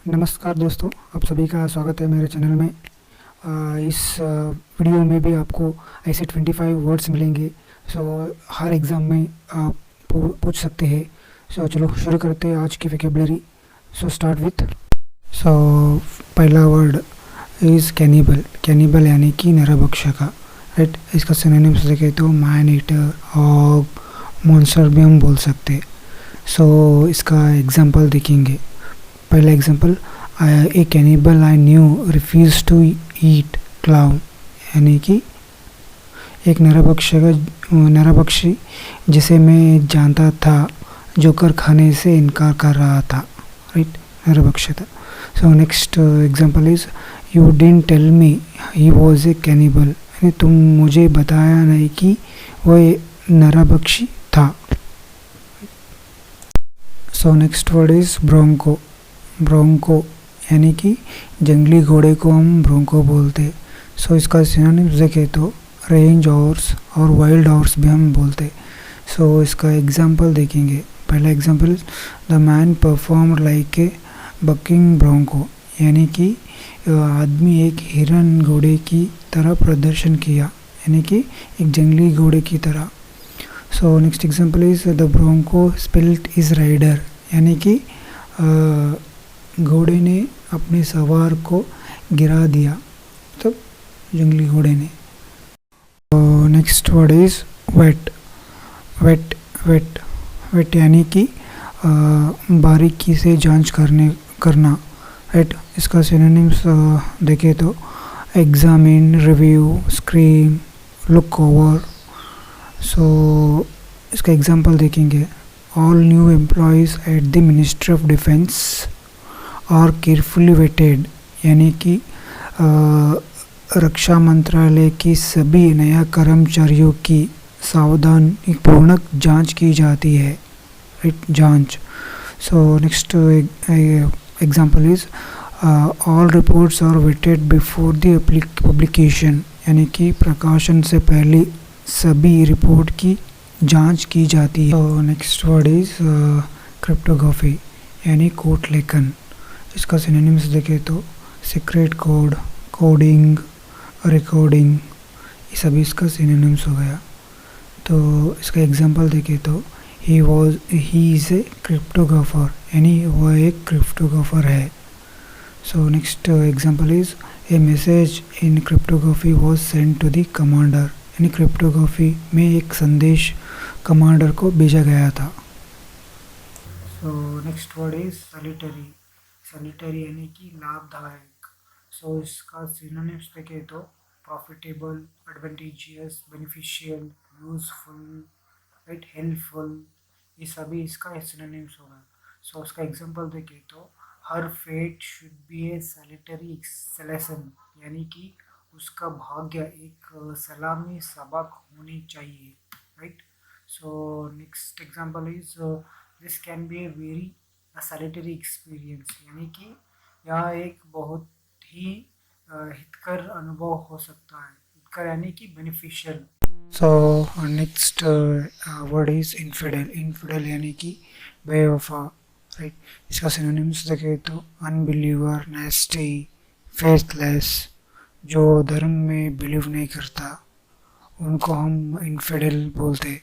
नमस्कार दोस्तों, आप सभी का स्वागत है मेरे चैनल में। इस वीडियो में भी आपको ऐसे 25 वर्ड्स मिलेंगे। सो हर एग्ज़ाम में आप पूछ सकते हैं। सो चलो शुरू करते हैं आज की vocabulary. So start with. So पहला वर्ड इज़ कैनिबल। कैनिबल यानी कि नरभक्षक। राइट, इसका सिनोनिम्स देखें तो मैन ईटर, हॉग, मॉन्स्टर भी हम बोल सकते हैं। सो इसका एग्जांपल देखेंगे। पहला example, a cannibal I knew refuse to eat clown, यानी कि एक नरभक्षी जिसे मैं जानता था जोकर खाने से इनकार कर रहा था। राइट, नरभक्षता। So next example is you didn't tell me he was a cannibal, यानी तुम मुझे बताया नहीं कि वह नरभक्षी था। So next word is bronco. Bronco यानी कि जंगली घोड़े को हम ब्रोंको बोलते। सो इसका सिनोनिम्स देखें तो रेंज हॉर्स और वाइल्ड हॉर्स भी हम बोलते। सो इसका एग्जांपल देखेंगे। पहला example, the man perform like a bucking bronco, यानी कि आदमी एक हिरन घोड़े की तरह प्रदर्शन किया, यानी कि एक जंगली घोड़े की तरह। So next example is the bronco spilt is rider, यानी कि घोड़े ने अपने सवार को गिरा दिया, मतलब जंगली घोड़े ने। Next word is vet. Vet vet vet यानी कि बारीकी से जांच करना। राइट, इसका सिनोनिम्स देखें तो examine, review, screen, look over. So इसका एग्जांपल देखेंगे। All new employees at the ministry of defence are carefully vetted, यानी कि रक्षा मंत्रालय की सभी नया कर्मचारियों की सावधानी पूर्वक जांच की जाती है। राइट, जांच। So next example is all reports are vetted before the publication, यानी कि प्रकाशन से पहले सभी रिपोर्ट की जांच की जाती है। तो नेक्स्ट वर्ड इज क्रिप्टोग्राफी, यानी कोड लेखन। इसका सिनोनिम्स देखें तो सीक्रेट कोड, कोडिंग, रिकॉर्डिंग, ये सभी इसका सिनोनिम्स हो गया। तो इसका एग्जांपल देखें तो ही इज़ ए क्रिप्टोग्राफर, यानी वह एक क्रिप्टोग्राफर है। So next example is a message in cryptography was sent to the commander, यानी क्रिप्टोग्राफी में एक संदेश कमांडर को भेजा गया था। So next word is solitary. Solitary यानी कि लाभदायक। सो इसका सिनोनिम्स देखें तो profitable, advantageous, beneficial, useful, right, helpful, ये सभी इसका सिनोनिम्स होगा। सो इसका एग्जांपल देखें तो हर fate should be a solitary acceleration, यानी कि उसका भाग्य एक सलामी सबक होनी चाहिए। Right. So next example is this can be a very solitary experience, यानी कि यह एक बहुत ही हितकर अनुभव हो सकता है। हितकर यानी कि beneficial. So next word is infidel. Infidel यानी कि बेवफा। राइट, इसका सिनोनिम्स देखें तो अनबिलीवर, नेस्टी, फेथलेस। जो धर्म में बिलीव नहीं करता उनको हम इनफिडेल बोलते।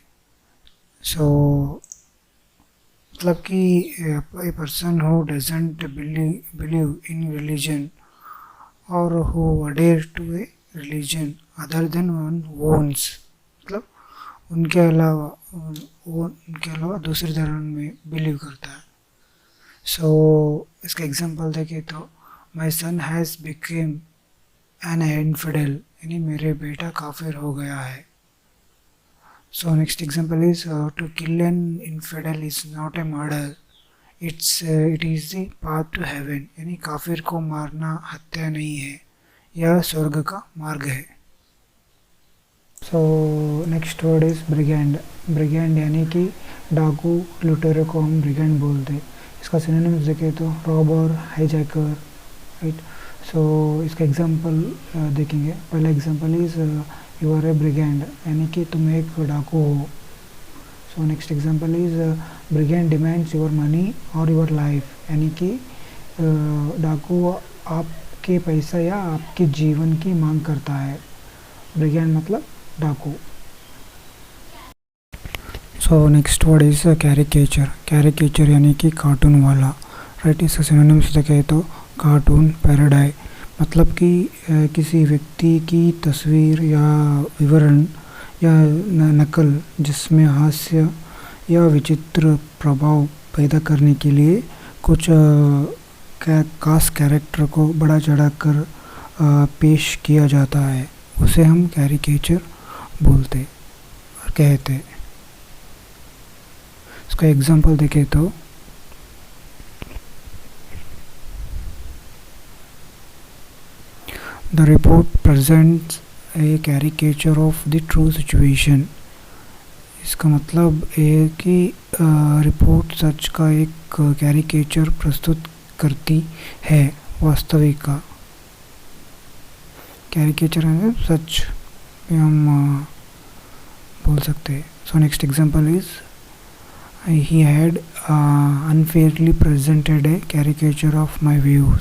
सो मतलब कि a person who doesn't believe in religion or who adhere to a religion other than one one's, मतलब उनके अलावा दूसरे धर्म में बिलीव करता है। सो इसका एग्जांपल देखें तो my son has become an infidel, यानी मेरे बेटा काफिर हो गया है। So next example is to kill an infidel is not a murder, it is the path to heaven, यानी काफिर को मारना हत्या नहीं है, यह स्वर्ग का मार्ग है। So next word is brigand. Brigand यानी कि डाकू, लुटेरे को हम ब्रिगेंड बोलते। इसका सिनोनिम्स देखें तो रॉबर, हाईजैकर। राइट। सो इसका एग्जांपल देखेंगे। पहला example is you are a brigand, यानी कि तुम एक डाकू हो। So next example is brigand demands your money or your life, यानी कि डाकू आपके पैसा या आपके जीवन की मांग करता है। ब्रिगेंड मतलब डाकू। सो next word is caricature. Caricature यानी कि कार्टून वाला, राइट। इसका सिनोनिम्स देखें तो कार्टून, पैराडाई, मतलब कि किसी व्यक्ति की तस्वीर या विवरण या नकल जिसमें हास्य या विचित्र प्रभाव पैदा करने के लिए कुछ खास कैरेक्टर को बढ़ा चढ़ाकर पेश किया जाता है, उसे हम कैरिकेचर बोलते और कहते। इसका एग्जांपल देखें तो the report presents A caricature of the true situation. इसका मतलब है कि रिपोर्ट सच का एक कैरिकेचर प्रस्तुत करती है, वास्तविक का। कैरिकेचर है सच भी हम बोल सकते हैं। So next example is he had unfairly presented A caricature of my views,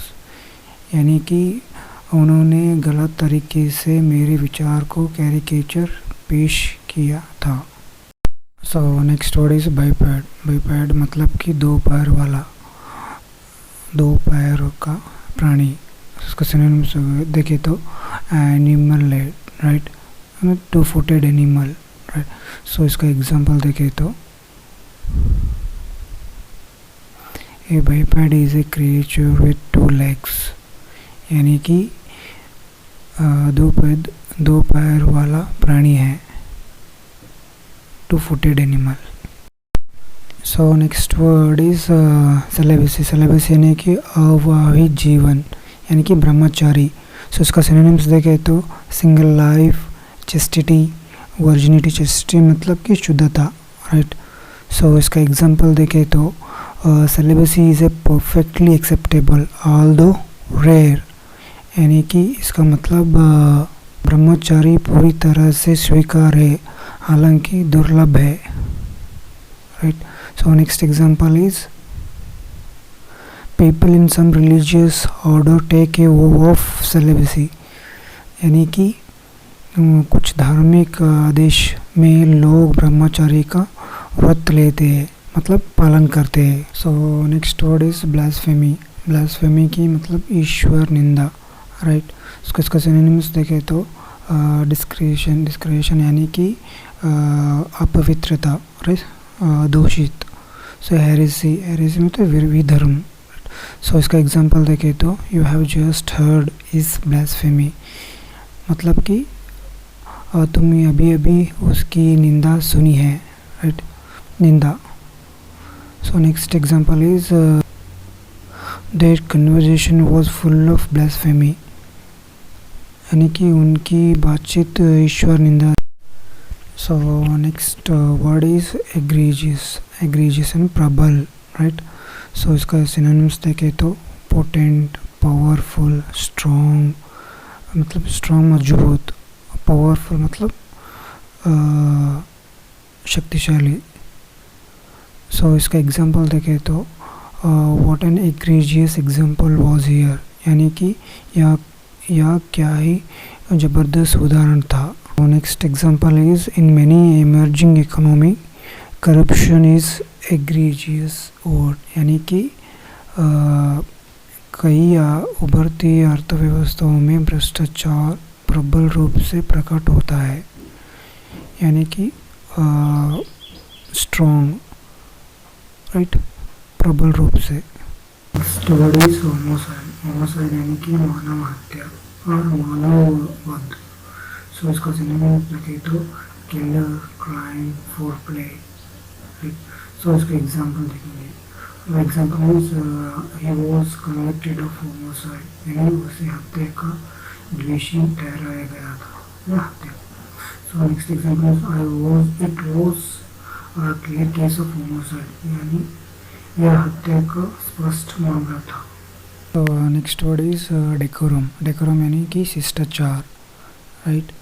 यानी कि उन्होंने गलत तरीके से मेरे विचार को कैरिकेचर पेश किया था। So next word is biped. Biped मतलब कि दो पैर वाला, दो पैर का प्राणी। उसका सिनोनिम्स देखे तो animal, right, two footed animal, right. So इसका एग्जांपल देखे तो a biped is a creature with two legs, यानी कि दो पैर वाला प्राणी है, two footed animal. So next word is celibacy. Celibacy यानी कि अविवाहित जीवन, यानी कि ब्रह्मचारी। सो इसका सिनोनिम्स देखें तो single life, chastity, virginity. Chastity मतलब कि शुद्धता, राइट। सो इसका एग्जांपल देखें तो celibacy is a perfectly acceptable although rare, यानी कि इसका मतलब ब्रह्मचारी पूरी तरह से स्वीकार है, हालांकि दुर्लभ है, right. So next example is people in some religious order take a vow of celibacy, यानी कि कुछ धार्मिक आदेश में लोग ब्रह्मचारी का व्रत लेते हैं, मतलब पालन करते हैं। So next word is blasphemy. Blasphemy की मतलब ईश्वर निंदा, राइट। इसका सिनोनिम्स देखें तो डिस्क्रेशन। डिस्क्रेशन यानी कि अपवित्रता, राइट, दूषित। सो हेरेसी। हेरेसी मतलब विधर्म। सो इसका एग्जांपल देखें तो you have just heard is blasphemy, मतलब कि तुमने अभी अभी उसकी निंदा सुनी है, राइट, निंदा। सो next example is their conversation was full of blasphemy, यानी कि उनकी बातचीत ईश्वर निंदा। सो next word is egregious. Egregious and प्रबल, राइट। सो इसका सिनोनिम्स देखें तो पोटेंट, पावरफुल, स्ट्रॉन्ग, मतलब स्ट्रॉन्ग मजबूत, पावरफुल मतलब शक्तिशाली। सो इसका एग्जांपल देखें तो what an egregious example was here, यानी कि यह क्या ही ज़बरदस्त उदाहरण था। Next example is in many emerging economy corruption is egregious word, यानी कि कई उभरती अर्थव्यवस्थाओं में भ्रष्टाचार प्रबल रूप से प्रकट होता है, यानी कि स्ट्रॉन्ग, राइट, प्रबल रूप से। Word is homicide. होमोसाइड यानी कि मानव हत्या और मानववध। सो इसका सिनोनिम्स देखें तो killer, crime, foul play, right. So इसका एग्जांपल देखेंगे। Example is he was convicted of homicide, यानी उसे हत्या का दोषी ठहराया गया था, या हत्या। सो next example is it was clear case of homicide, यानी यह हत्या का स्पष्ट मामला था। तो next word is decorum. Decorum यानी कि शिष्टाचार, राइट।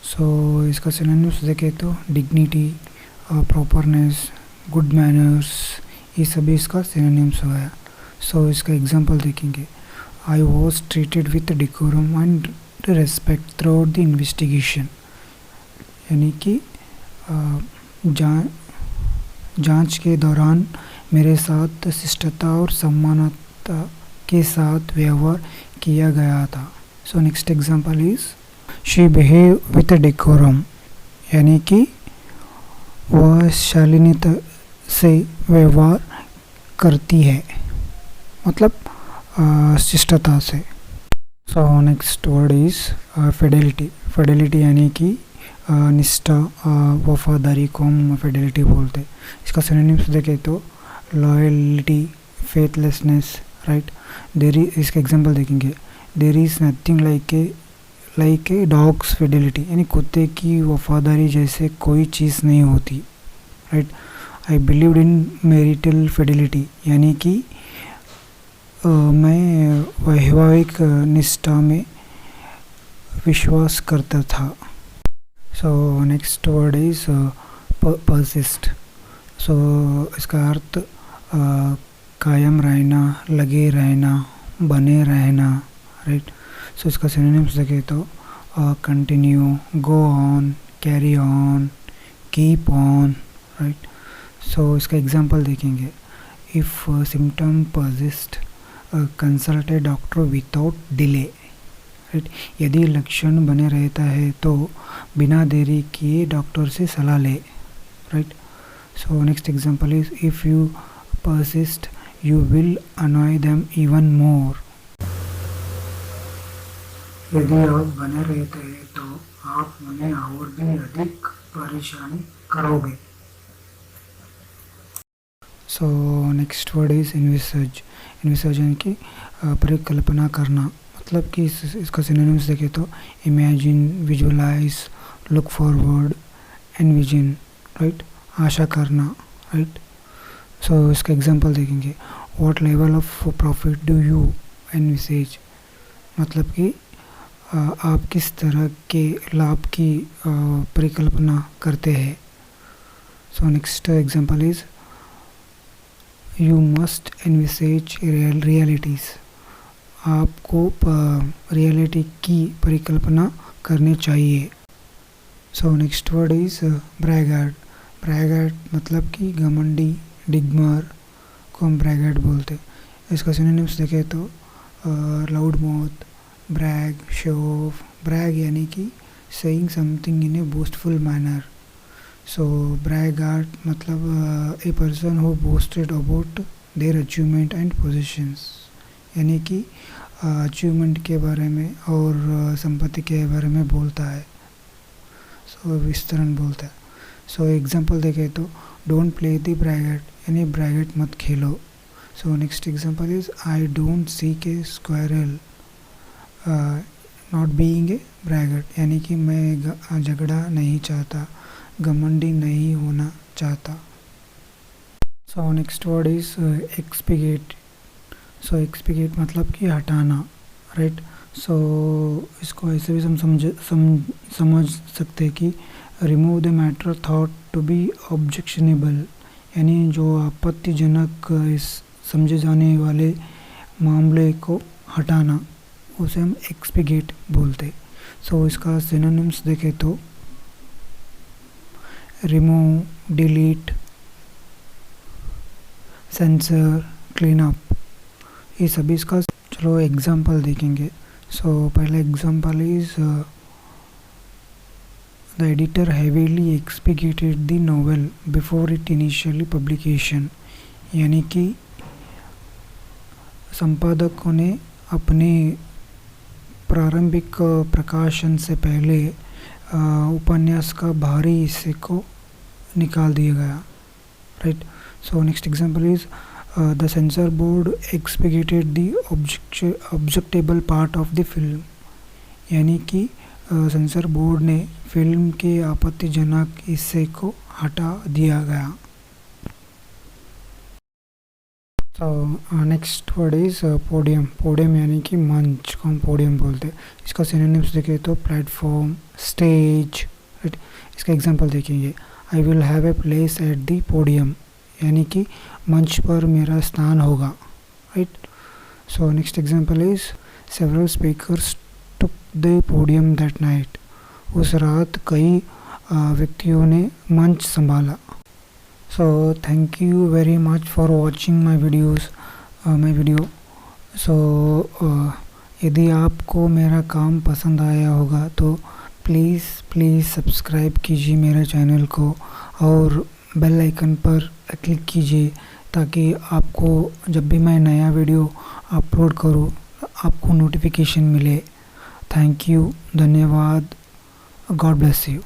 सो इसका सिनोनिम्स देखें तो डिग्निटी, प्रॉपरनेस, गुड मैनर्स, ये सभी इसका सिनोनिम्स हो गया। सो इसका एग्जांपल देखेंगे, I was treated with decorum and respect throughout the investigation, यानी कि जांच के दौरान मेरे साथ शिष्टता और सम्मानता के साथ व्यवहार किया गया था। So next example is she behave with decorum, यानी कि वह शालीनता से व्यवहार करती है, मतलब शिष्टता से। सो next word is Fidelity. Fidelity यानी कि निष्ठा, वफादारी को हम फिडेलिटी बोलते हैं। इसका सिनोनिम्स देखें तो लॉयल्टी, फेथलेसनेस, राइट। इसका एग्जांपल देखेंगे, there is nothing like a dog's fidelity, यानी कुत्ते की वफादारी जैसे कोई चीज़ नहीं होती, right. I believed in marital fidelity, यानी कि मैं वैवाहिक निष्ठा में विश्वास करता था। So next word is persist. So इसका अर्थ कायम रहना, लगे रहना, बने रहना, राइट। सो इसका सिनोनिम्स देखें तो continue, go on, carry on, keep on, right. So इसका एग्जांपल देखेंगे, if symptom persist consult a doctor without delay, right. यदि लक्षण बने रहता है तो बिना देरी किए डॉक्टर से सलाह ले, right. So next example is if you persist you will अनॉय them even more, यदि आप बने रहते हैं तो आप उन्हें और भी अधिक परेशानी करोगे। So next word is envisage. Envisage यानी कि परिकल्पना करना, मतलब कि इसका सिनोनिम्स देखें तो imagine, visualise, look forward, envision, right, आशा करना, राइट। सो इसका एग्जांपल देखेंगे, what level of profit do you envisage, मतलब कि आप किस तरह के लाभ की परिकल्पना करते हैं। So next example is you must envisage realities, आपको रियलिटी की परिकल्पना करनी चाहिए। So next word is braggart. Braggart मतलब कि घमंडी, डिगमर को हम ब्रैगार्ड बोलते हैं। इसका सिनोनिम्स देखें तो loudmouth, brag, show off. Brag यानी कि saying something in a boastful manner. So braggart मतलब a person who boasted about their achievement and positions, यानी कि अचीवमेंट के बारे में और संपत्ति के बारे में बोलता है, सो विस्तरण बोलता है। सो एग्जांपल देखें तो डोंट प्ले द ब्रैगेट, यानी ब्रैगेट मत खेलो। So next example is I don't seek a squirrel, not being a braggart, यानी कि मैं झगड़ा नहीं चाहता, घमंडी नहीं होना चाहता। So next word is expurgate. So expurgate मतलब कि हटाना, राइट। सो इसको ऐसे भी हम समझ सकते हैं कि remove the matter thought to be objectionable, यानी जो आपत्तिजनक इस समझे जाने वाले मामले को हटाना, उसे हम एक्सपिगेट बोलते। सो इसका सिनोनिम्स देखें तो remove, delete, censor, clean up, ये सभी इसका चलो एग्जांपल देखेंगे। सो पहला example is the editor heavily expurgated the novel before it initially publication, यानी कि संपादकों ने अपने प्रारंभिक प्रकाशन से पहले उपन्यास का भारी हिस्से को निकाल दिया गया, right. So next example is the censor board expurgated the objectionable part of the film, यानी कि सेंसर बोर्ड ने फिल्म के आपत्तिजनक हिस्से को हटा दिया गया। तो next word is podium. Podium यानी कि मंच को हम पोडियम बोलते हैं। इसका सिनोनिम्स देखें तो प्लेटफॉर्म, स्टेज, राइट। इसका एग्जांपल देखेंगे, I will have a place at the podium, यानी कि मंच पर मेरा स्थान होगा, right? So next example is several speakers took the podium that night. उस रात कई व्यक्तियों ने मंच संभाला. So thank you very much for watching my video. So यदि आपको मेरा काम पसंद आया होगा तो प्लीज़ सब्सक्राइब कीजिए मेरे चैनल को और बेल आइकन पर क्लिक कीजिए ताकि आपको जब भी मैं नया वीडियो अपलोड करूँ आपको नोटिफिकेशन मिले. थैंक यू, धन्यवाद. God bless you.